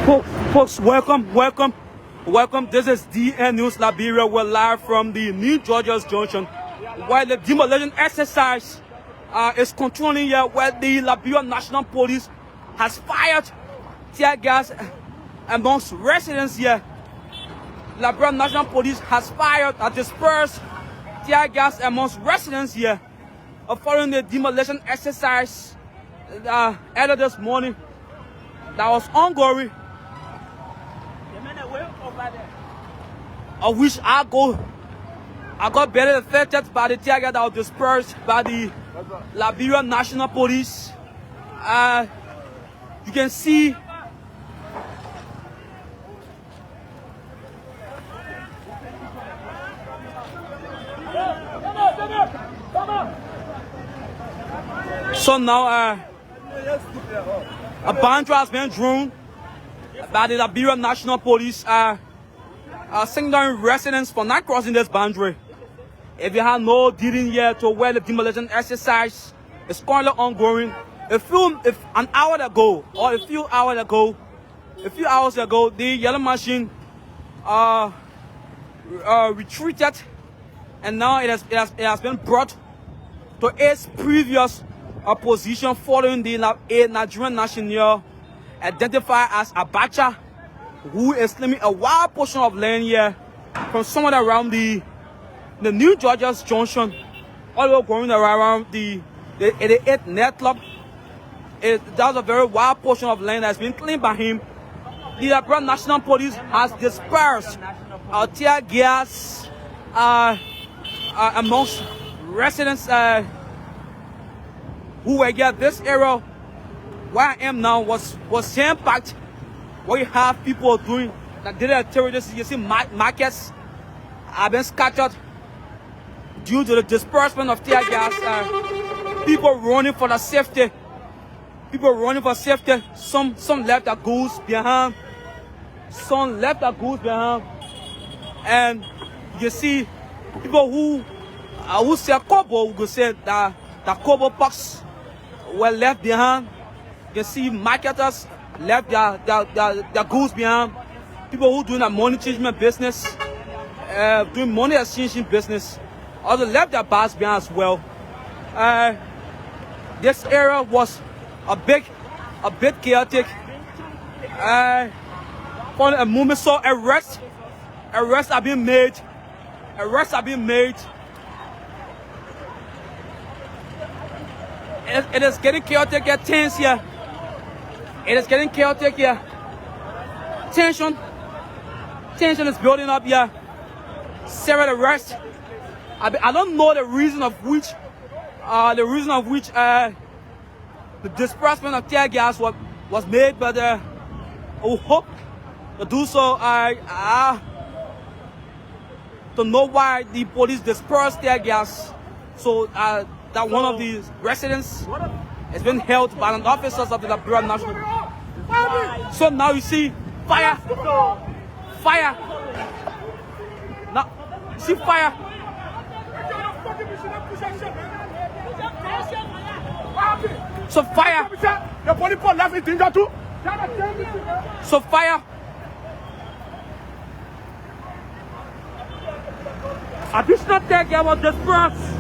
Folks, welcome. This is DN News Liberia. We're live from the new Georgia Junction, where the demolition exercise is continuing here, where the Liberia National Police has fired tear gas amongst residents here. Liberia National Police has fired and dispersed tear gas amongst residents here following the demolition exercise earlier this morning that was ongoing. Of which I got barely affected by the tear gas that was dispersed by the Liberia National Police. You can see so now a boundary has been drawn by the Liberia National Police, signaling residents for not crossing this boundary. If you have no dealing yet to where the demolition exercise is currently ongoing, if an hour ago or a few hours ago, the yellow machine retreated, and now it has been brought to its previous position following the Nigerian national identified as Abacha, who is claiming a wide portion of land here from somewhere around the new Georgia Junction, all the way going around the 88 net club. That's a very wide portion of land that's been claimed by him. The Liberia National Police has dispersed tear gas amongst residents who were here. This area where I am now was jam-packed, where you have people doing that daily activities. You see markets have been scattered due to the disbursement of tear gas. People running for their safety. Some left their goods behind. And you see people who sell kobo, who say that the kobo box were left behind. You see marketers left their goods behind. People who doing a money changement business, doing money exchanging business, also left their bags behind as well. This area was a bit chaotic. For a moment, so arrests are being made. It is getting chaotic here, tense here. Tension is building up here. Several arrests. I don't know the reason of which the disbursement of tear gas was made, but I hope to do so. To know why the police dispersed tear gas, so that one of the residents has been held by an officers of the Liberia National. So now you see fire. Now you see fire. So fire. The police left in danger too. So fire. Additional tear gas was dispersed.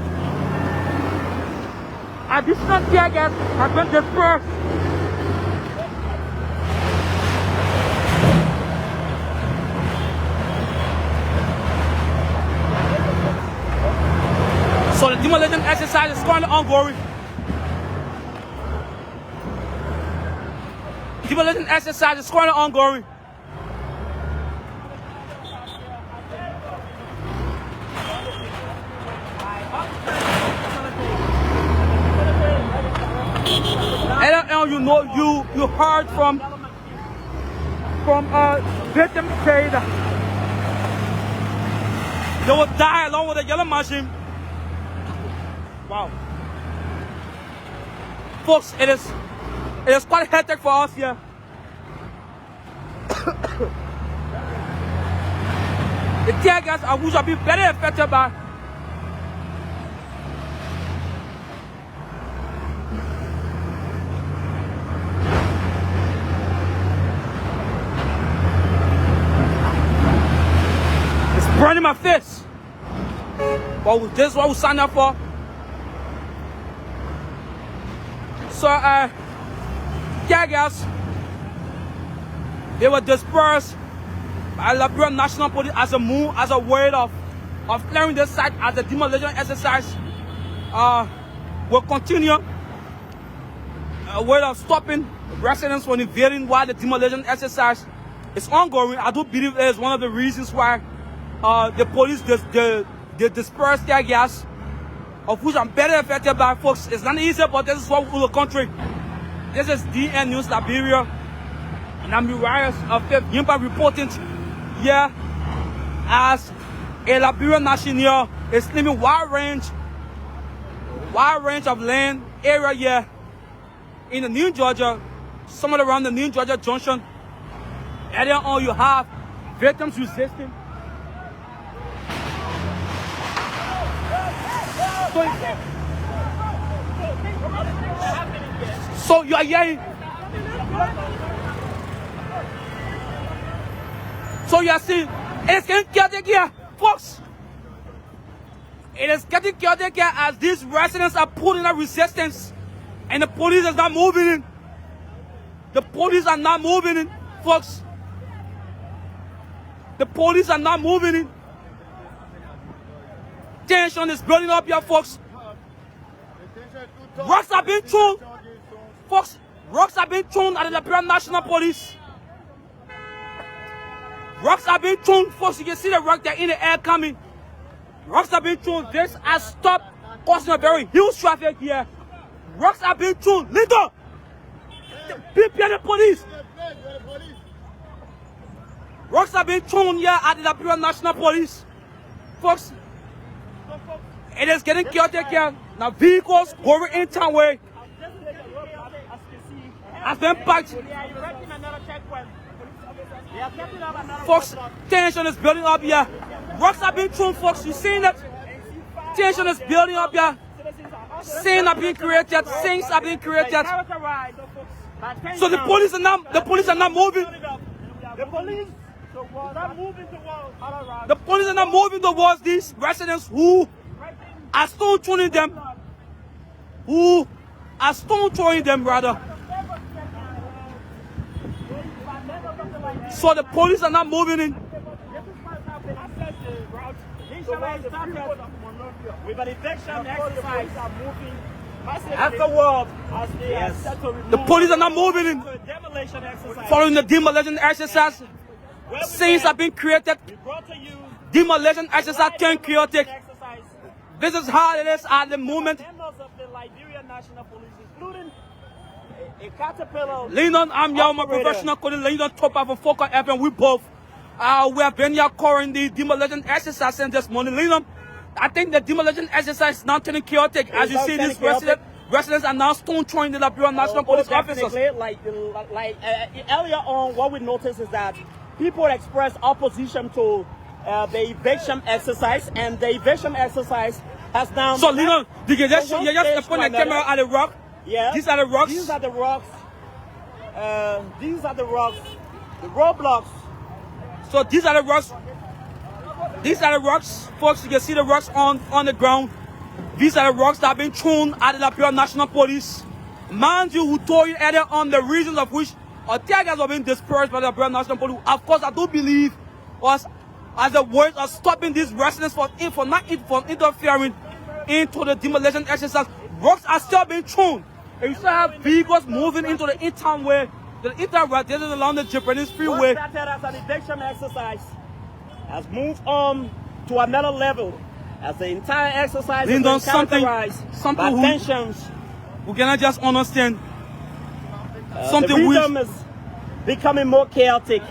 Additional tear gas has been dispersed. So the demolition exercise is currently ongoing. And you heard from victims say that they will die along with the yellow machine. Wow. Folks, it is quite hectic for us here. The tear gas we shall be very affected by. in my face. But this is what we signed up for. So, tear gas, they were dispersed by Liberia National Police as a move, as a way of clearing the site as a demolition exercise. Will continue. A way of stopping residents from invading while the demolition exercise is ongoing. I do believe it is one of the reasons why the police they disperse their gas, of which I'm better affected by, folks. It's not easy, but this is what we do the country. This is DN News Liberia, and I'm Uriah of 5th Yimba reporting here as a Liberian national is claiming wide range of land area here in the New Georgia, somewhere around the New Georgia Junction. Earlier on, you have victims resisting. So you are hearing. So you are seeing it's getting chaotic here, folks. It is getting chaotic here as these residents are putting up resistance, and the police is not moving in. The police are not moving in, folks. The police are not moving in. Tension is building up here, folks. Rocks are being thrown. Folks, rocks are being thrown at the Liberia National Police. Rocks are being thrown, folks. You can see the rock there in the air coming. Rocks are being thrown. This has stopped causing a very huge traffic here. Rocks are being thrown. Leader! Prepare the police. Rocks are being thrown here at the Liberia National Police. Folks, it is getting chaotic here. Now vehicles going in town way has been packed. Folks, tension is building up here. Rocks are being thrown, folks. You seeing that? Tension is building up here. Scenes are being created. Scenes are being created. So the police are not moving. The police are not moving towards these residents who are stone throwing them. Rather. So the police are not moving in. With an eviction exercise afterward, the police are not moving in. Following the demolition exercise, scenes have been created. Demolition exercise turned chaotic. This is how it is at the moment. Members of the Liberia National Police, including a caterpillar. Leon, I'm your professional colleague. Leon, top of a Focal FM. We both we have been here covering the demolition exercise since this morning. Leon, I think the demolition exercise is now turning chaotic. As you see, these residents are now stone throwing the Liberia National Police officers. Earlier on, what we noticed is that people expressed opposition to the eviction exercise, and the eviction exercise has now. So, Leon, you just point the camera at the rock. Yeah. These are the rocks. These are the rocks. These are the rocks. The roadblocks. So these are the rocks. These are the rocks, folks. You can see the rocks on the ground. These are the rocks that have been thrown at the Liberia National Police. Mind you, who told you earlier on the reasons of which tear gas were being dispersed by the Liberia National Police. Of course, I do believe was as a way of stopping these residents from interfering into the demolition exercise. Rocks are still being thrown. And you still have vehicles moving into the in-town way. The in-town road, this is along the Japanese freeway. What started as an eviction exercise has moved on to another level as the entire exercise is being characterized by tensions. We cannot just understand. The rhythm is becoming more chaotic.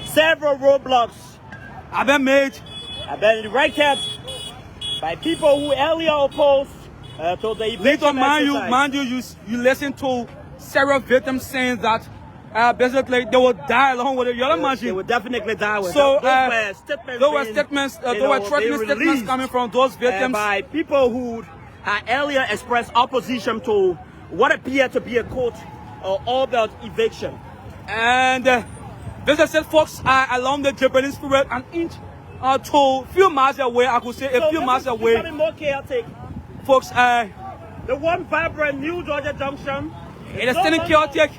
Several roadblocks have been erected by people who earlier opposed to the eviction exercise. Mind you listen to several victims saying that basically they will die along with the other machine. They will definitely die with so, those were threatening statements coming from those victims by people who had earlier expressed opposition to what appeared to be a court ordered eviction. And Visitors said folks are along the Japanese freeway an inch to a few miles away. I could say a few miles away. Becoming more chaotic. Folks, the one vibrant New Georgia Junction. it is still chaotic.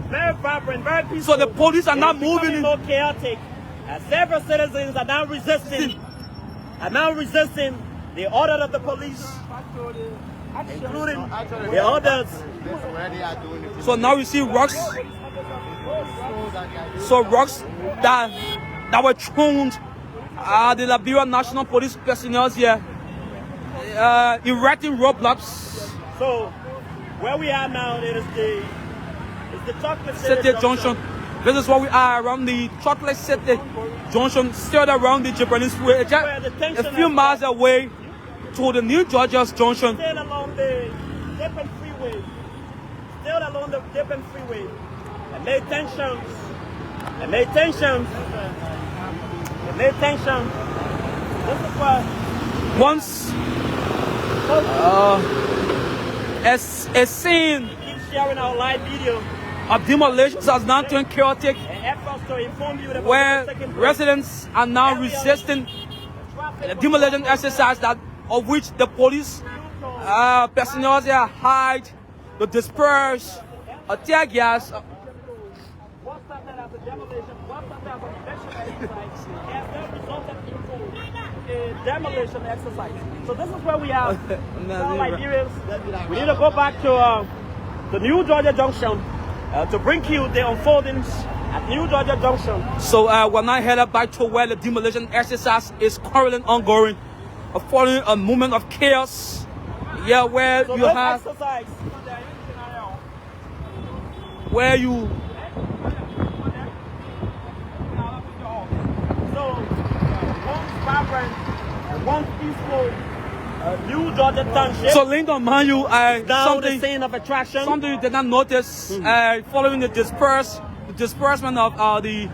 Very vibrant, very peaceful. So the police are not moving. Becoming more chaotic. And several citizens are now resisting. The order of the police, including the orders. So now you see rocks. So rocks that were thrown the Liberia National Police personnel here, erecting roadblocks. So where we are now, it is the Chocolate City Junction. This is where we are around the Chocolate City Junction, still around the Japanese freeway, just a few miles away to the New Georgia's Junction. Still along the Dipping Freeway. And made tensions. This is why once a scene keep sharing our live video of demolitions has now turned chaotic, and efforts to inform you that where residents are now resisting the demolition exercise of which the police personnel there hide, to disperse, tear gas. what started as a demolition, what started as an eviction exercise, has then resulted into a demolition exercise. So this is where we are. Now, Liberians, we need to go back to the New Georgia Junction to bring you the unfoldings at New Georgia Junction. So we're now headed back to where the demolition exercise is currently ongoing, following a moment of chaos. Yeah, where So you have exercise. where you So once vibrant, once peaceful New Georgia Township. so Lincoln, mind you, now the something scene of attraction. you did not notice following the disbursement of the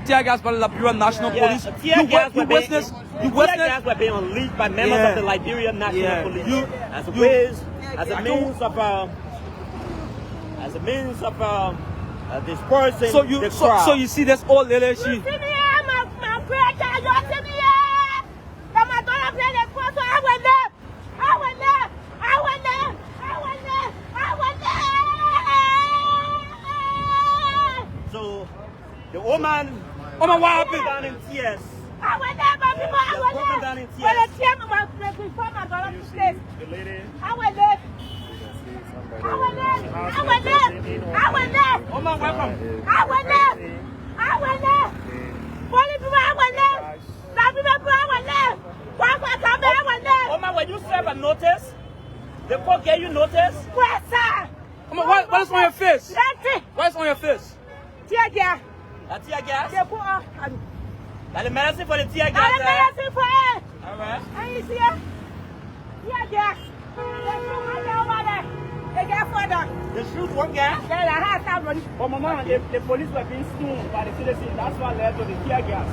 tear gas by the Liberia National Police. Tear gas were being unleashed by members of the Liberia National Police as a means of dispersing the crowd. So you see this old lady, she So the woman, what happened? down in tears. The lady. When you serve a notice, the court gave you notice. What is on your face? What is on your face? Tear gas. That tear gas? That's the medicine for the tear gas. All right. Tear gas. They get further. The shoot what gas? Yeah, I had that one. Oh, Mama, the police were being stoned by the citizens. That's what led to the tear gas.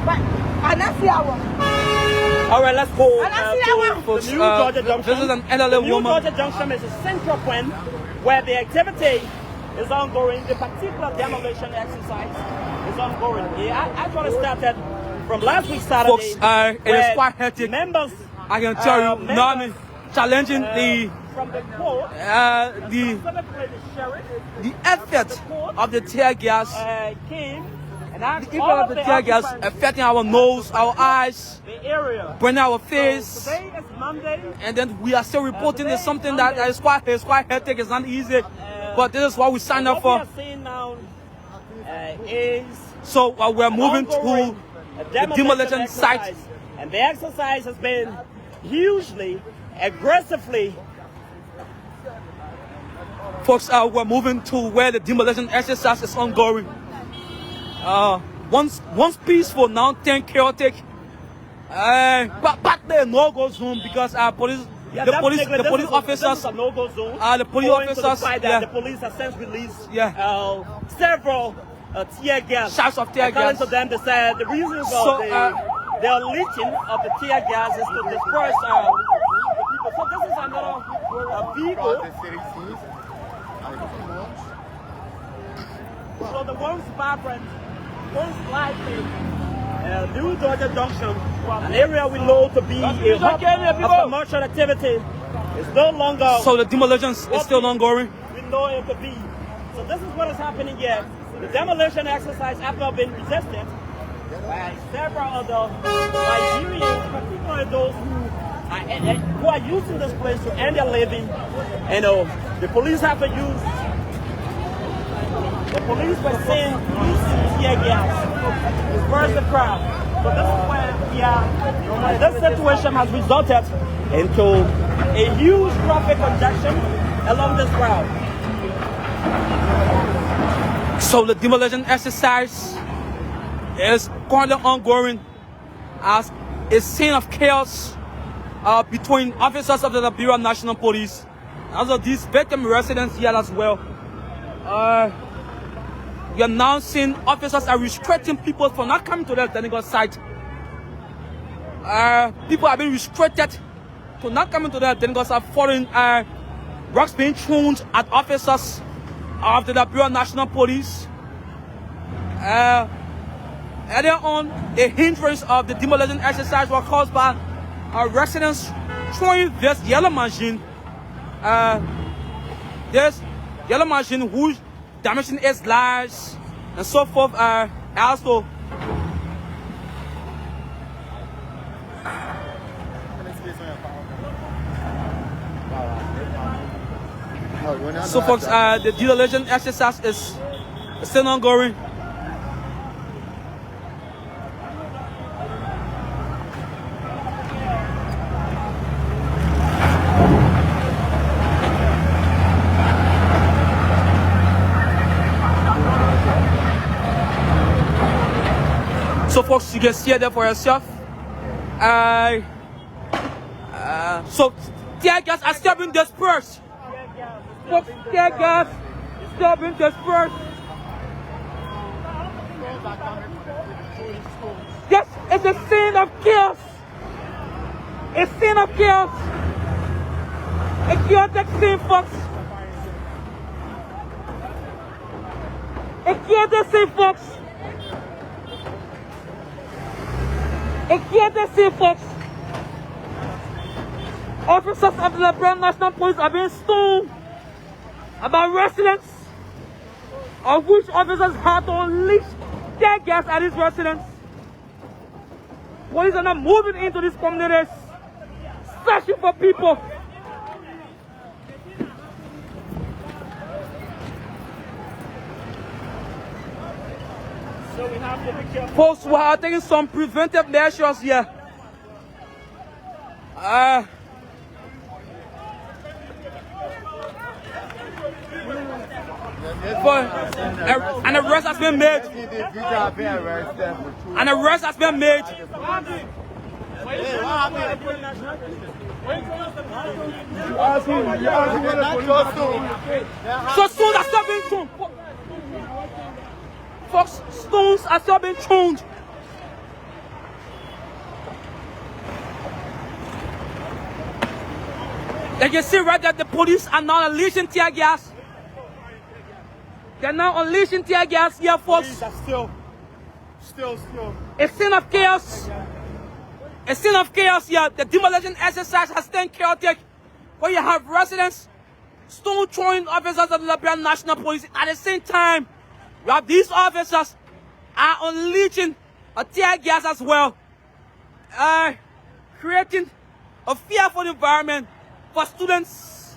But I don't see our. All right, let's go. Folks, the New Georgia Junction. this is an elderly New woman. Georgia Junction is a central point where the activity is ongoing. The particular demolition exercise is ongoing. It actually started from last week Saturday. Folks, it is quite hectic. Members, I can tell you, now challenging from the court, the effect of the tear gas, came and the effect of the tear gas affecting our nose, our eyes, the area, burning our face. So today is Monday, and then we are still reporting it's something that is quite hectic. It's not easy, but this is what we signed up for. What we are seeing now is so we're moving to the demolition site, and the exercise has been hugely aggressively. Folks, we're moving to where the demolition exercise is ongoing. Once peaceful, now then chaotic. But there no-go zone because the police officers, the police have since released several tear gas. Shots of tear gas. According to them, they said the reason for the unleashing of the tear gas is to disperse the people. So this is another vehicle. So the once vibrant, once lively new Georgia Junction, an area we know to be a hub of commercial activity, is no longer. So the demolition is still ongoing? We know it to be. So this is what is happening here. The demolition exercise has not been resisted by several other Liberians, particularly those who are using this place to earn their living. And the police have to use. The police were saying using tear gas to disperse the crowd. So this is where we are. This situation has resulted into a huge traffic congestion along this route. So the demolition exercise is currently ongoing as a scene of chaos between officers of the Liberia National Police and also these victim residents here as well. We are now seeing officers are restricting people from not coming to the technical site. People are being restricted to not coming to the technical site following rocks being thrown at officers of the Liberia National Police. Earlier on, the hindrance of the demolition exercise was caused by residents throwing this yellow machine. This yellow machine whose damaging its lives and so forth. Also, so folks, the demolition exercise is still ongoing. So folks, you can see it there for yourself. So tear gas are still being dispersed. Folks, tear gas is still being dispersed. Yes, it's a scene of chaos. A scene of chaos. A chaotic scene, folks. A chaotic scene, folks. A chaotic scene, folks. Officers of the Liberia National Police are being stoned about residents, of which officers had to unleash tear gas at these residents. Police are not moving into these communities, searching for people. So we have to be careful. Folks, we are taking some preventive measures here. An arrest has been made. An arrest has been made. So stones are still being thrown. Folks, stones are still being thrown. You can see right that the police are now unleashing tear gas. They're now unleashing tear gas here, folks. Police are still. A scene of chaos. A scene of chaos here. The demolition exercise has turned chaotic. Where you have residents stone throwing officers of the Liberia National Police. At the same time, you have these officers are unleashing a tear gas as well. Creating a fearful environment for students.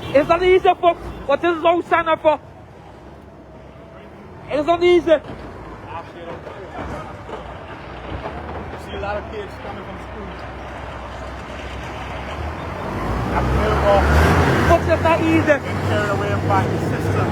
It's not easy, folks, but this is what we sign up for. It's not easy. See a lot of kids coming from school. Folks, it's not easy. Carried away by the system.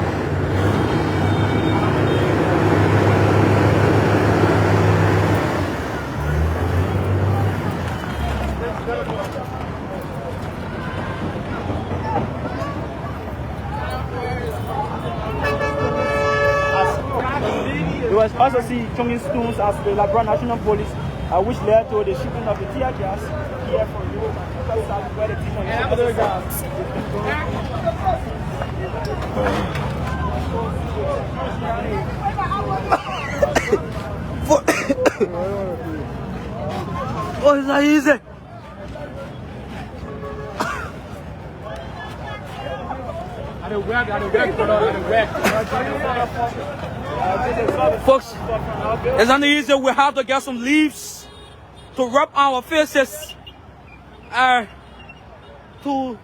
You will also see throwing stones as the Liberia National Police which led to the shooting of the tear gas here from you. Where the team oh, it's not easy. Folks, it's not easy. We have to get some leaves to rub our faces, to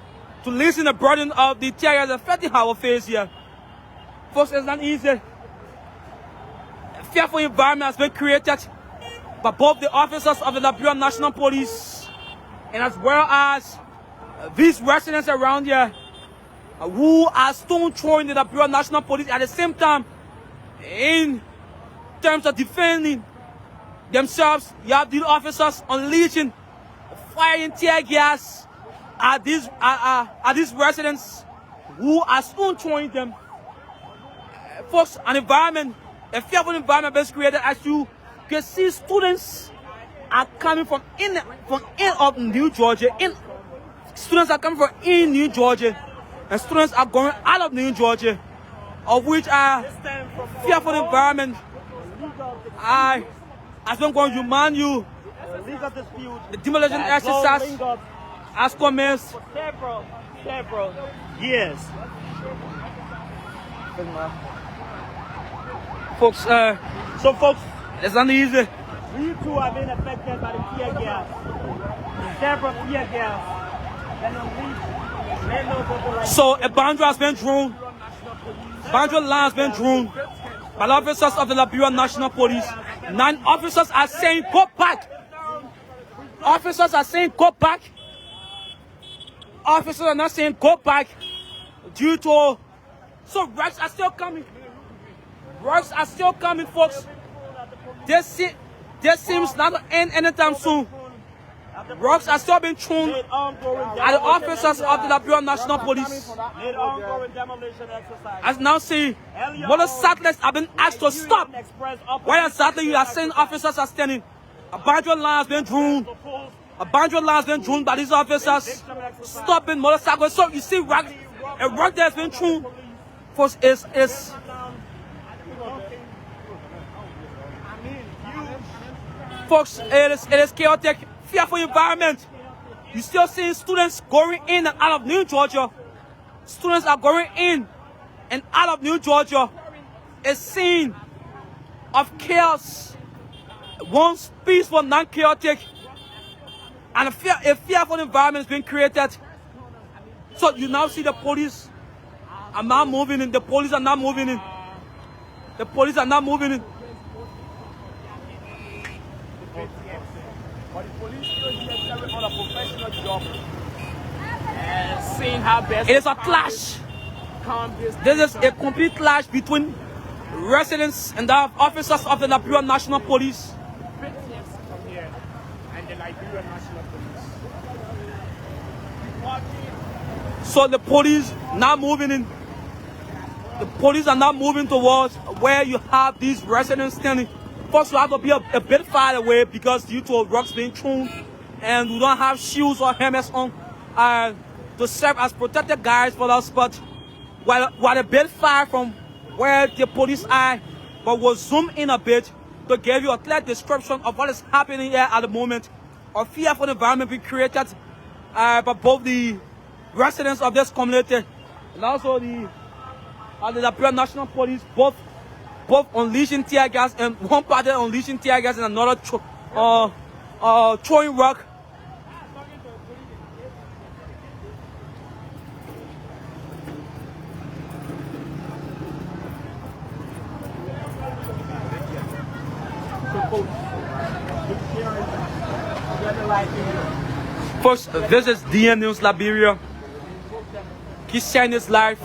lessen the burden of the tear gas affecting our face here. Folks, it's not easy. A fearful environment has been created by both the officers of the Liberia National Police and as well as these residents around here who are stone throwing the Liberia National Police at the same time. In terms of defending themselves, you have these officers unleashing, firing tear gas at these residents who are stone throwing them. Folks, an environment, a fearful environment is created. As you can see, students are coming from in of New Georgia. Students are coming from in New Georgia, and students are going out of New Georgia, of which are fearful environment. I've been going to remind you, the demolition exercise has commenced. Several years. Folks, so folks, it's not easy. We too have been affected by the tear gas. Several tear gas. So a boundary has been drawn. Boundary line has been drawn by the officers of the Liberia National Police. 9 officers are saying go back. Officers are saying go back. Officers are not saying go back due to... So rocks are still coming. Rocks are still coming, folks. This seems not to end anytime soon. Rocks are still being thrown at the officers of the Liberia National Police. As now see, motorcyclists have been asked to stop. Where exactly you are saying officers are standing? A boundary line has been drawn. A boundary line has been drawn by these officers stopping motorcyclists. So you see, a rock that has been thrown. Folks, folks, it is chaotic, fearful environment. You still seeing students going in and out of New Georgia. Students are going in and out of New Georgia. A scene of chaos, once peaceful, non-chaotic, and a fearful environment is being created. So you now see the police are not moving in. The police are not moving in. The police are not moving in. But the police still here carrying on a professional job and seeing how best. It is a clash. This is a complete clash between residents and the officers of the Liberia National Police. From here and the Liberia National Police. So the police not moving in. The police are not moving towards where you have these residents standing. First, you have to be a bit far away because due to rocks being thrown, and we don't have shoes or helmets on to serve as protected guards for us. But while a bit far from where the police are, but we'll zoom in a bit to give you a clear description of what is happening here at the moment. A fearful environment being created by both the residents of this community and also the Liberia National Police, both unleashing tear gas, and one party unleashing tear gas and another throwing rock. First, this is DN News Liberia. Keep sharing this live.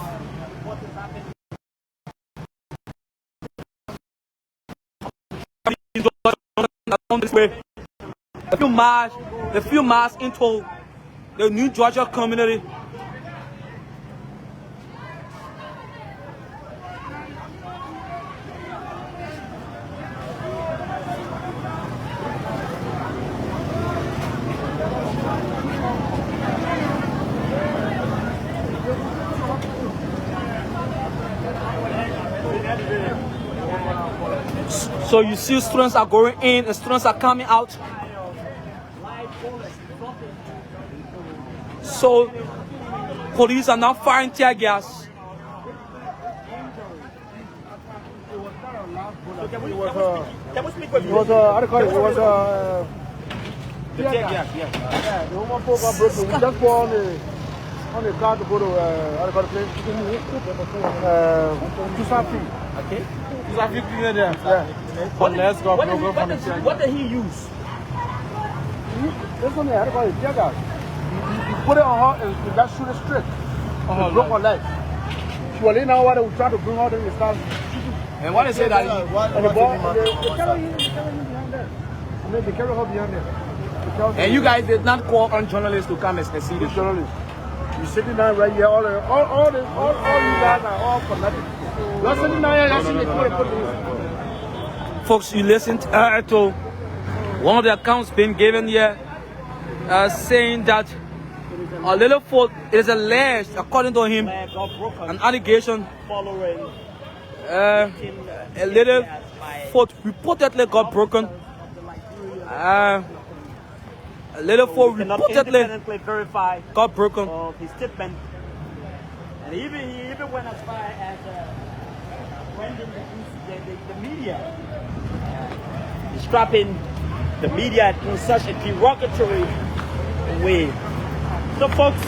This way. A few miles into the New Georgia community. So you see students are going in and students are coming out. So police are now firing tear gas. Can we speak with It you? was, how do you call it? It was, tear gas. Yeah. Yeah, the woman folk got broken. We just go on the car to go to, how do you call the place? Tusafi. Okay. Tusafi cleaner there. Yeah. Unless got broken from the tear gas. What did he use? This one there, how do you call it? Tear gas. You put it on her and you just shoot it straight. It broke her leg. She was laying down while they were trying to bring her to the start. And what they say that And the boy, they carry him behind there. And then they carry her behind there. and you guys did not call on journalists to come and see The this. journalists. You're sitting down right here, all you guys are all fanatic. You're sitting down here, you're seeing the police. Folks, you listened to one of the accounts being given here, saying that a little foot, it is alleged, according to him, Man got broken an allegation, following a little foot reportedly got broken. A little foot cannot reportedly independently verify got broken. his statement. And he even went as far as rendering the media, describing the media in such a derogatory way. So folks,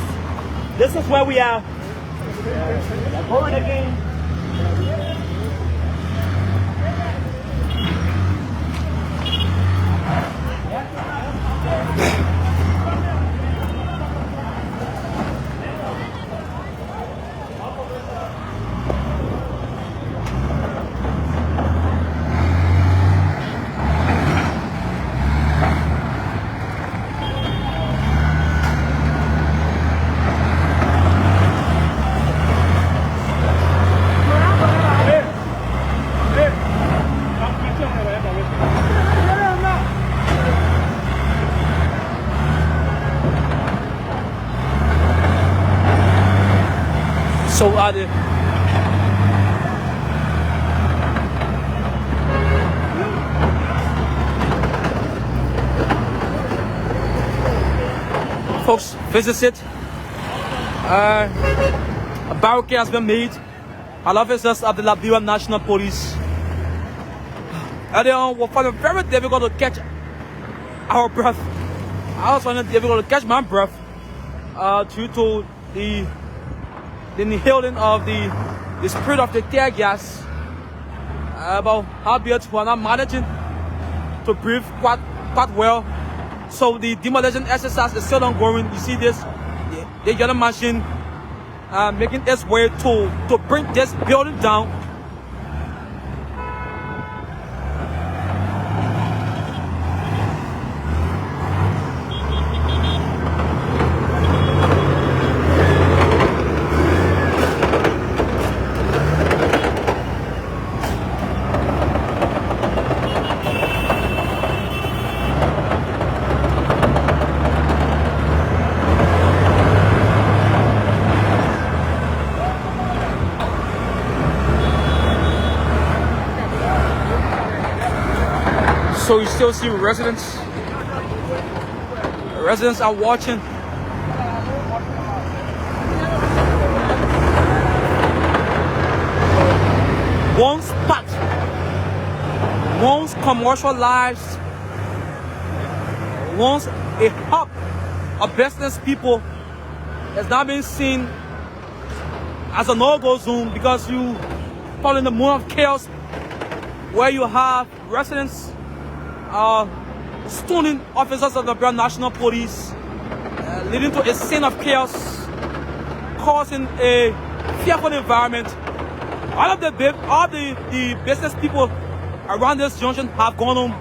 this is where we are. Going again. So are the folks, visit it. A barricade has been made. All officers of the Liberia National Police. And they were finding it very difficult to catch our breath. I was finding it difficult to catch my breath due to the inhaling of the spirit of the tear gas. About how we are not managing to breathe quite well. So the demolition exercise is still ongoing. You see this, the yellow machine making its way to bring this building down. So you still see residents. Residents are watching. Once packed, once commercialized, once a hub of business people has now been seen as a no-go zone because you fall in the mood of chaos where you have residents stoning officers of the Liberia National Police, leading to a scene of chaos, causing a fearful environment. All the business people around this junction have gone home.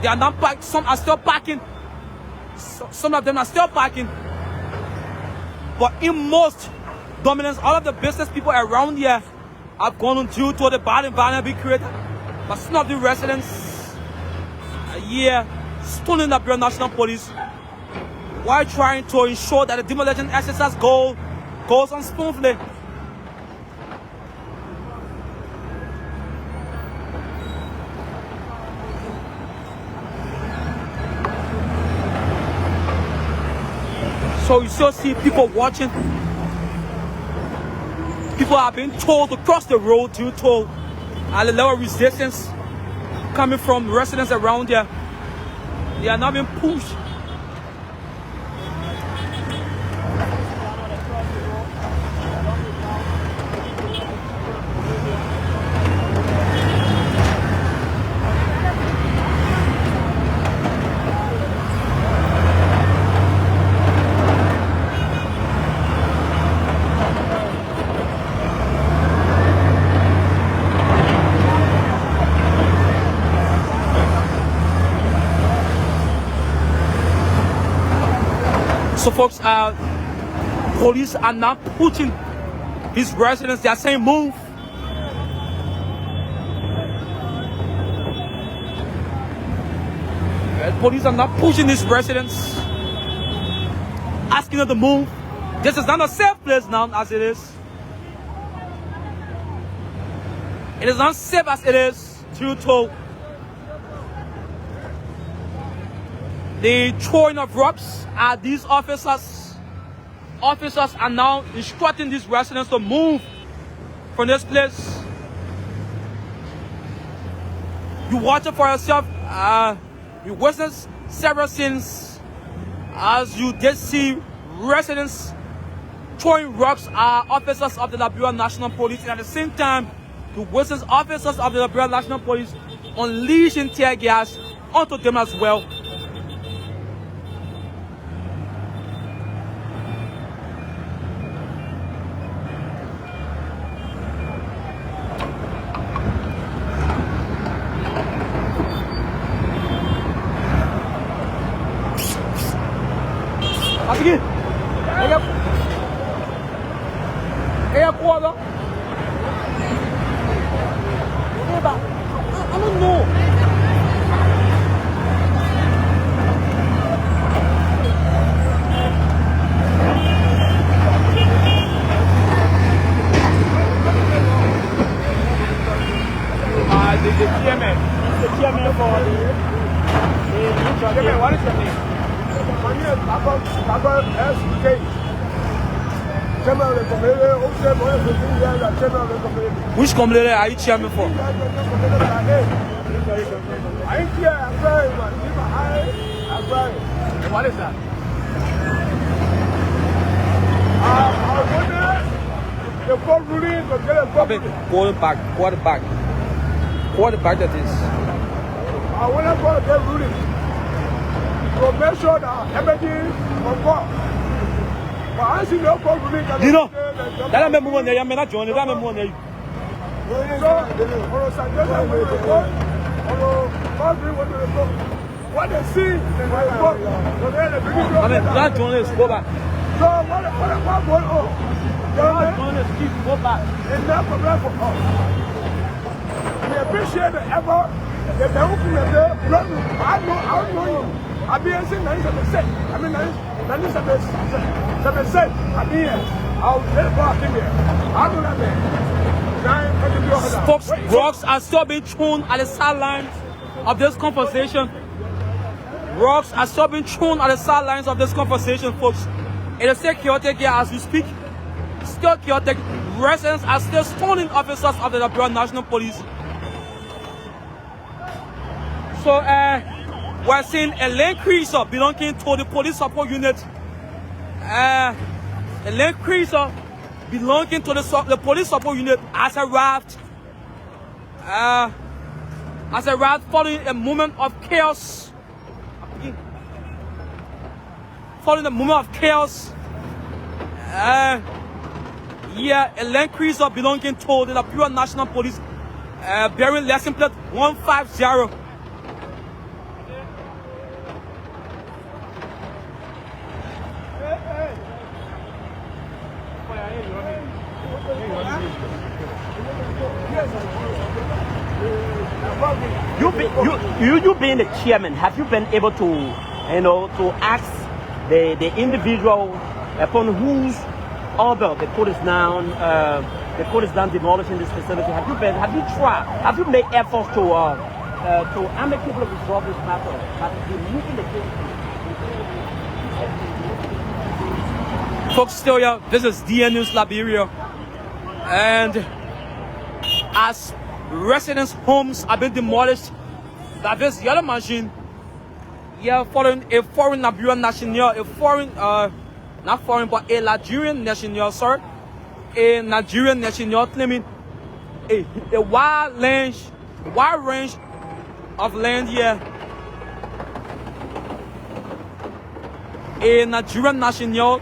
They are not packed. Some are still packing. Some of them are still packing. But in most dominance, all of the business people around here have gone home due to the bad environment being created. But some of the residents stoning the Liberia National Police while trying to ensure that the demolition exercise goes on smoothly. So you still see people watching. People are being told to cross the road due to a level of resistance coming from residents around here. They are not being pushed. So folks, police are not pushing these residents. They are saying move. Police are not pushing these residents, asking them to move. This is not a safe place now as it is. It is not safe as it is due to the throwing of rocks at these officers. Officers are now instructing these residents to move from this place. You watch it for yourself. You witness several scenes as you did see residents throwing rocks at officers of the Liberia National Police, and at the same time, you witness officers of the Liberia National Police unleashing tear gas onto them as well. Again. Quarter. I don't know. The chairman for the what is your name? My name is Papa S.K. Which community are you chairman for? What is that? The court ruling to get a quarterback that is. I want to call the ruling to make sure that everything of God. Dino, that I'm moving there. I'm not joining. I'm moving there. What they see, I mean, that journalists go back. So what going on? The journalists keep go back. It's not problem for us. We appreciate the effort. The people there, I know you. I've been saying 97%. I mean 97%. I've been here. I'll never back in there. I'll do that there. Folks, rocks are still being thrown at the sidelines of this conversation. Rocks are still being thrown at the sidelines of this conversation, folks. It is still chaotic here as we speak. Still chaotic. Residents are still stoning officers of the Liberia National Police. So, we're seeing a lane cruiser belonging to the police support unit. A lane cruiser belonging to the police support unit has arrived. Following a moment of chaos. Following a moment of chaos. A lane cruiser belonging to the Liberia National Police, bearing license plate 150. You being the chairman, have you been able to, to ask the individual upon whose order the court is now demolishing this facility? Have you made efforts to amicably resolve this matter? But removing the case. Folks still here. This is DN News Liberia. And as residents' homes have been demolished by this yellow machine, following a foreign Liberian national, a foreign, not foreign, but a Nigerian national, sorry, a Nigerian national claiming a wide range of land here. A Nigerian national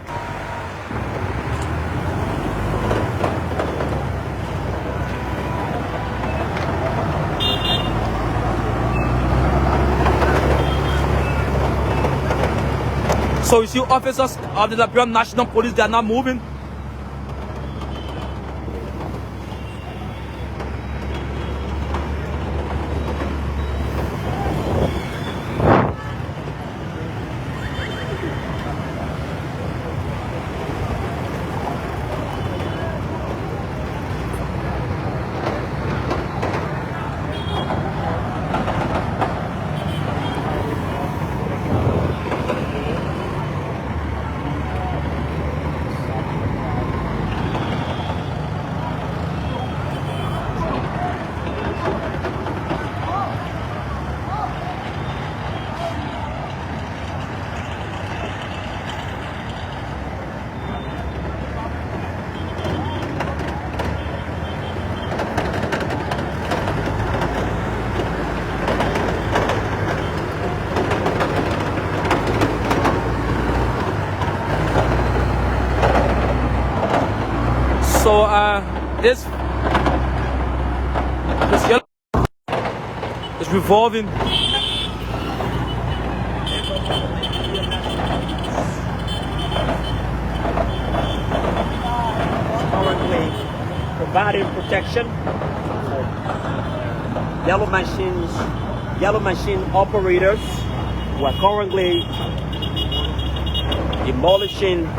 so you see officers of the Liberian National Police, they are not moving. So this yellow is revolving. Currently providing protection. Yellow machine operators who are currently demolishing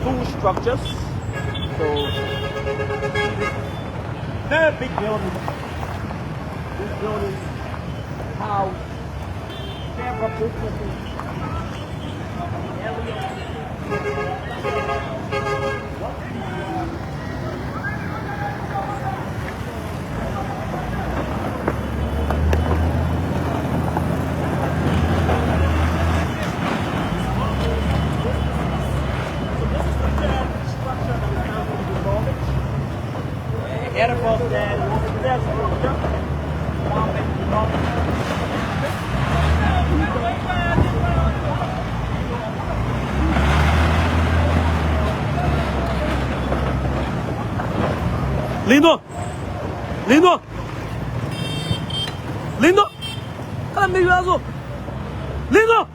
two structures. So very big building. This building house several businesses. Lindo, cara meio azul. Lindo.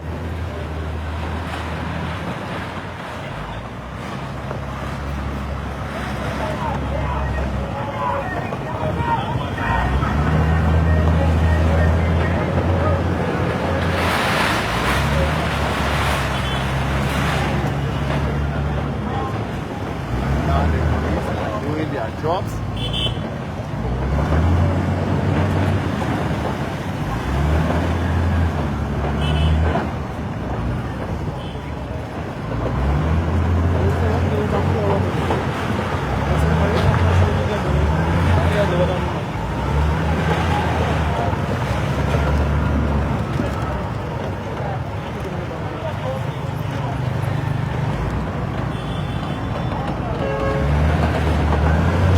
Doing their jobs.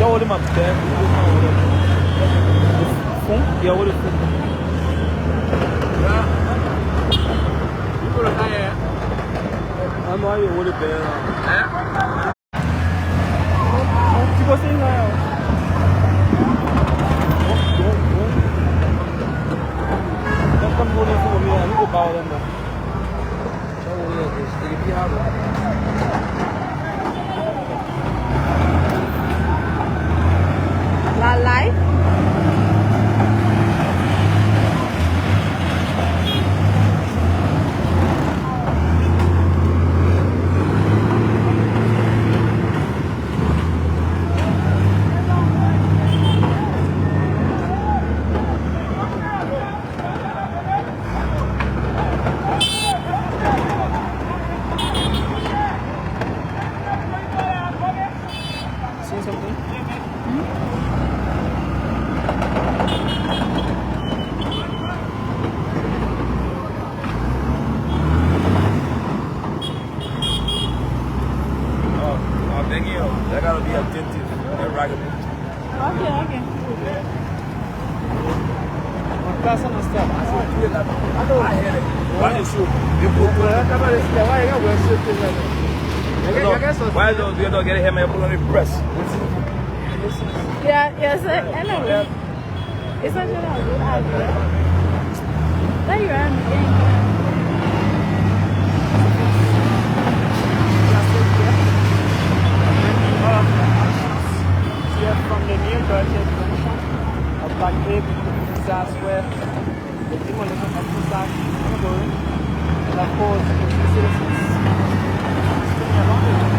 Hold him up there. Yeah, what is it? You put a high. I know you would have been. Tipo assim, não. Não estamos olhando para o meu amigo Paulo, não. Já olhei desse, tem que La life. That's on the step. I hear it. What is you? Why don't you don't get him and put on the press? Yeah, yes, anyway. It's such a good idea. There you are. From the new Georgia Junction, a black baby disaster where the demolition exercise is ongoing, and of course, the citizens staying along with it.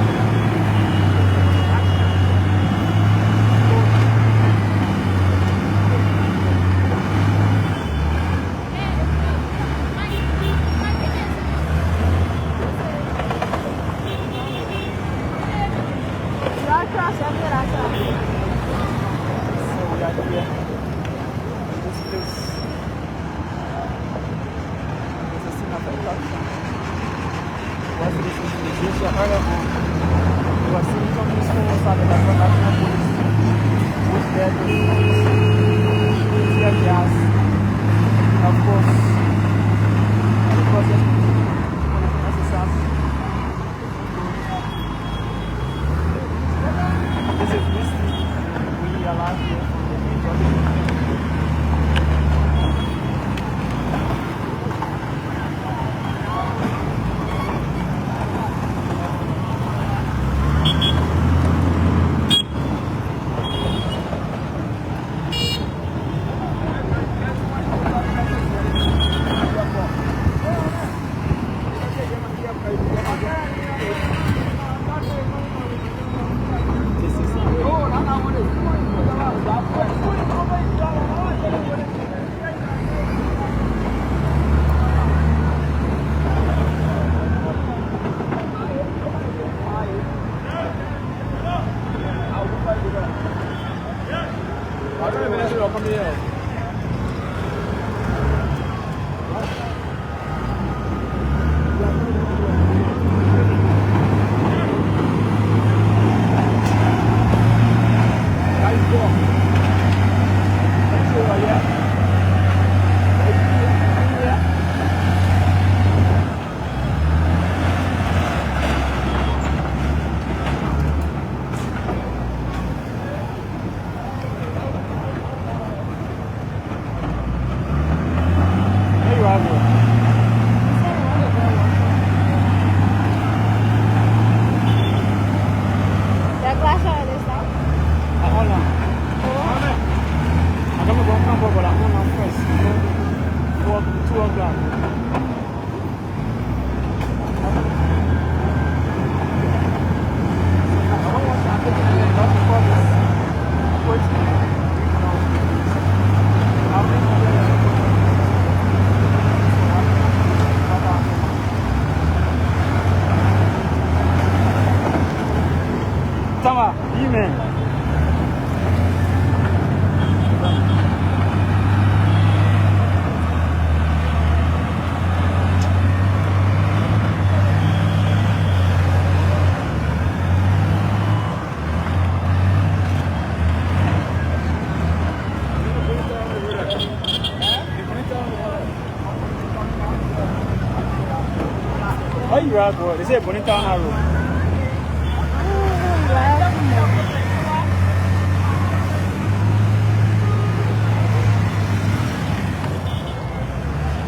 Where you at, bro? They say Bonita on our road.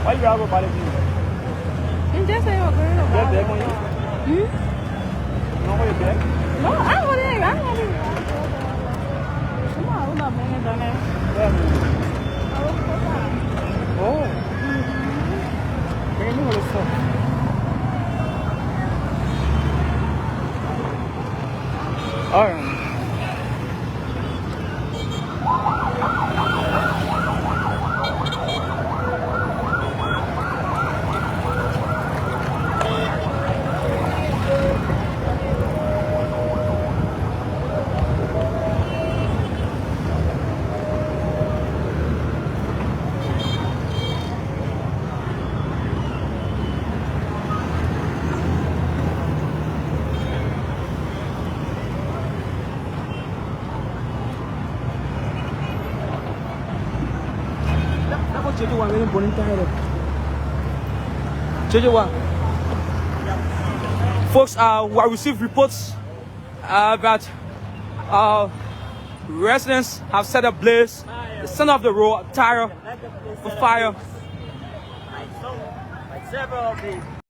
Why you at, bro, by the view? You just say you're going to Get back on you? You? No, where you back? No, I'm going to. Come on, I'm not bringing it down there. Oh. Bring me all this stuff. All right. Georgia one really burning tired. Georgia one. Folks, we received reports that residents have set ablaze the center of the road, tired of fire. Like several of the